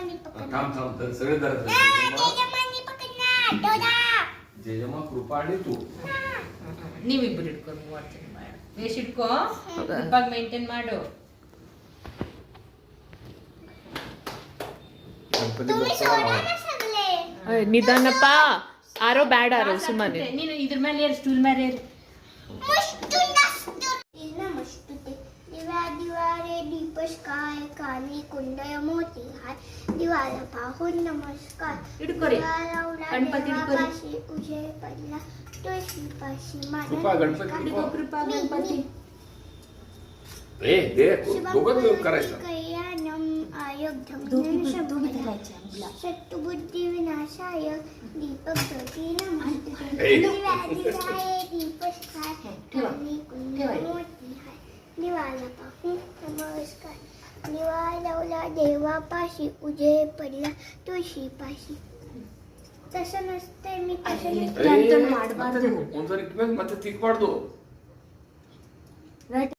थांब थांब तर सगळे धरत जेजमा कृपा आणि तू ನೀವು ಇಬ್ಬರು ಇಟ್ಕೊಂಡು ಮಾಡ್ತೀನಿ ವೇಸ್ಟ್ ಇಟ್ಕೋ ಇವಾಗ ಮೇಂಟೈನ್ ಮಾಡು गणपती बाप्पा ನಿಧಾನಪ್ಪ ಆರೋ ಬ್ಯಾಡ ಆರೋ ಸುಮ್ಮನೆ ನೀನು ಇದ್ರ ಮೇಲೆ ಏರು ಸ್ಟೂಲ್ ಮೇಲೆ ಏರು दिवा दिवारे दीपस्काय काली कुंडय मोती हाय दिवाला पाहून नमस्कार इडकोरी गणपती इडकोरी उजय पडला तुळशी पाशी कृपा गणपती इडको कृपा गणपती ए दे दोघं मिळून करायचं कल्याणम आयोग्यम दोघी धरायचे मुला सत्तुबुद्धी विनाशाय दीपक ज्योती नमस्ते ए. दिवा दिवारे दीपस्काय काली कुंडय मोती हाय दिवाला पाहून नमस्कार दिवा लावला देवापाशी उजय पडला तुळशी पाशी तसं नसते मी तसं त्यांचं ಮಾಡಬಾರದು ಒಂದ್ಸರಿ ಇಟ್ಮೇಲೆ ಮತ್ತೆ ತಿಕ್ಬಾರ್ದು ರೈಟ್